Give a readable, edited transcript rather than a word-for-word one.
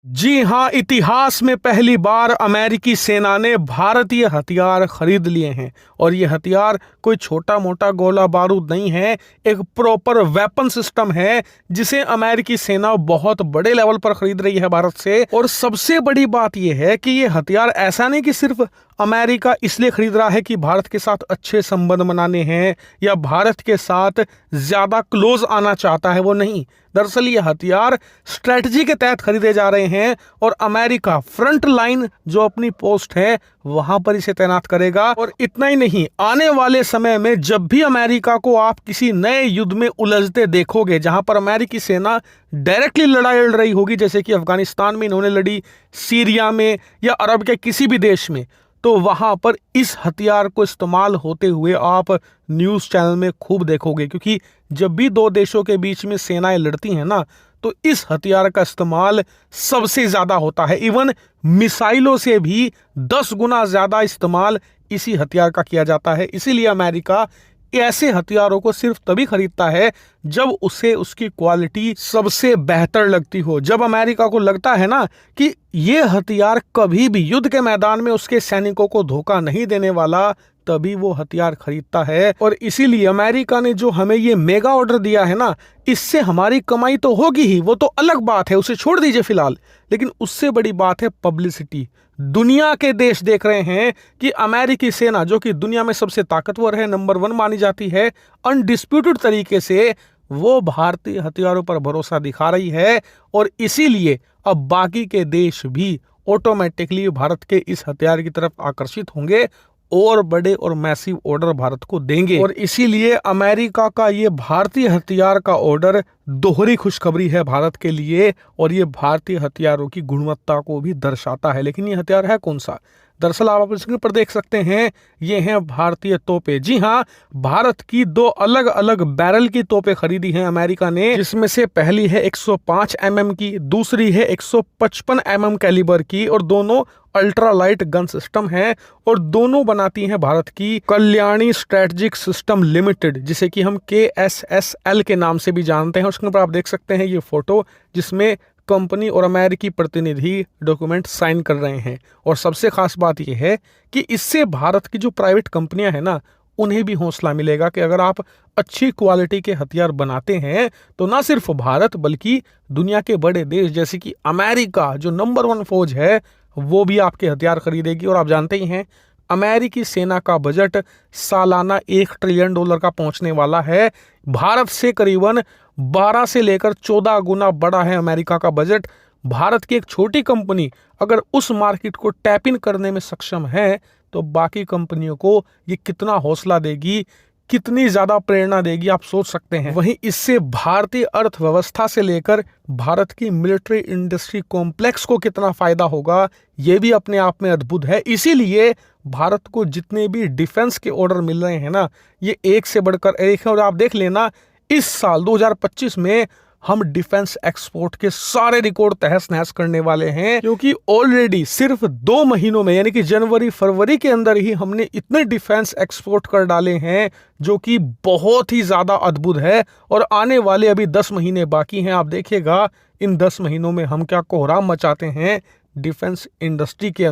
जी हां, इतिहास में पहली बार अमेरिकी सेना ने भारतीय हथियार खरीद लिए हैं और ये हथियार कोई छोटा मोटा गोला बारूद नहीं है, एक प्रॉपर वेपन सिस्टम है जिसे अमेरिकी सेना बहुत बड़े लेवल पर खरीद रही है भारत से। और सबसे बड़ी बात यह है कि ये हथियार ऐसा नहीं कि सिर्फ अमेरिका इसलिए खरीद रहा है कि भारत के साथ अच्छे संबंध बनाने हैं या भारत के साथ ज्यादा क्लोज आना चाहता है, वो नहीं। दरअसल ये हथियार स्ट्रेटजी के तहत खरीदे जा रहे हैं और अमेरिका फ्रंट लाइन जो अपनी पोस्ट है वहां पर इसे तैनात करेगा। और इतना ही नहीं, आने वाले समय में जब भी अमेरिका को आप किसी नए युद्ध में उलझते देखोगे जहां पर अमेरिकी सेना डायरेक्टली लड़ाई लड़ रही होगी, जैसे कि अफगानिस्तान में इन्होंने लड़ी, सीरिया में या अरब के किसी भी देश में, तो वहां पर इस हथियार को इस्तेमाल होते हुए आप न्यूज़ चैनल में खूब देखोगे। क्योंकि जब भी दो देशों के बीच में सेनाएं लड़ती हैं ना, तो इस हथियार का इस्तेमाल सबसे ज्यादा होता है। इवन मिसाइलों से भी 10 गुना ज्यादा इस्तेमाल इसी हथियार का किया जाता है। इसीलिए अमेरिका ऐसे हथियारों को सिर्फ तभी खरीदता है जब उसे उसकी क्वालिटी सबसे बेहतर लगती हो। जब अमेरिका को लगता है ना कि ये हथियार कभी भी युद्ध के मैदान में उसके सैनिकों को धोखा नहीं देने वाला, तभी वो हथियार खरीदता है। और इसीलिए अमेरिका ने जो हमें ये मेगा ऑर्डर दिया है ना, इससे हमारी कमाई तो होगी ही, वो तो अलग बात है, उसे छोड़ दीजिए फिलहाल। लेकिन उससे बड़ी बात है पब्लिसिटी। दुनिया के देश देख रहे हैं कि अमेरिकी सेना, जो कि दुनिया में सबसे ताकतवर है, नंबर 1 मानी जाती है, अनडिस्प्यूटेड तरीके से वो भारतीय हथियारों पर भरोसा दिखा रही है। और इसीलिए अब बाकी के देश भी ऑटोमेटिकली भारत के इस हथियार की तरफ आकर्षित होंगे और बड़े और मैसिव ऑर्डर भारत को देंगे। और इसीलिए अमेरिका का ये भारतीय हथियार का ऑर्डर दोहरी खुशखबरी है भारत के लिए, और ये भारतीय हथियारों की गुणवत्ता को भी दर्शाता है। लेकिन ये हथियार है कौन सा? दरअसल आप अपने स्क्रीन पर देख सकते हैं, ये हैं भारतीय तोपें। जी हाँ, भारत की 2 अलग अलग बैरल की तोपें खरीदी हैं अमेरिका ने, जिसमें से पहली है 105 mm की, दूसरी है 155 mm कैलिबर की, और दोनों अल्ट्रा लाइट गन सिस्टम है और दोनों बनाती हैं भारत की कल्याणी स्ट्रेटजिक सिस्टम लिमिटेड, जिसे कि हम KSSL के नाम से भी जानते हैं। उसके ऊपर आप देख सकते हैं ये फोटो, जिसमें कंपनी और अमेरिकी प्रतिनिधि डॉक्यूमेंट साइन कर रहे हैं। और सबसे खास बात यह है कि इससे भारत की जो प्राइवेट कंपनियां हैं ना, उन्हें भी हौसला मिलेगा कि अगर आप अच्छी क्वालिटी के हथियार बनाते हैं तो ना सिर्फ भारत बल्कि दुनिया के बड़े देश जैसे कि अमेरिका, जो नंबर 1 फौज है, वो भी आपके हथियार खरीदेगी। और आप जानते ही हैं, अमेरिकी सेना का बजट सालाना $1 ट्रिलियन का पहुंचने वाला है। भारत से करीबन 12 से लेकर 14 गुना बड़ा है अमेरिका का बजट। भारत की एक छोटी कंपनी अगर उस मार्केट को टैप इन करने में सक्षम है, तो बाकी कंपनियों को ये कितना हौसला देगी, कितनी ज्यादा प्रेरणा देगी, आप सोच सकते हैं। वहीं इससे भारतीय अर्थव्यवस्था से लेकर भारत की मिलिट्री इंडस्ट्री कॉम्प्लेक्स को कितना फायदा होगा, ये भी अपने आप में अद्भुत है। इसीलिए भारत को जितने भी डिफेंस के ऑर्डर मिल रहे हैं ना, ये एक से बढ़कर एक है। और आप देख लेना, इस साल 2025 में हम डिफेंस एक्सपोर्ट के सारे रिकॉर्ड तहस नहस करने वाले हैं, क्योंकि ऑलरेडी सिर्फ 2 महीनों में, यानी कि जनवरी फरवरी के अंदर ही हमने इतने डिफेंस एक्सपोर्ट कर डाले हैं जो कि बहुत ही ज्यादा अद्भुत है। और आने वाले अभी 10 महीने बाकी हैं। आप देखिएगा इन 10 महीनों में हम क्या कोहराम मचाते हैं डिफेंस इंडस्ट्री के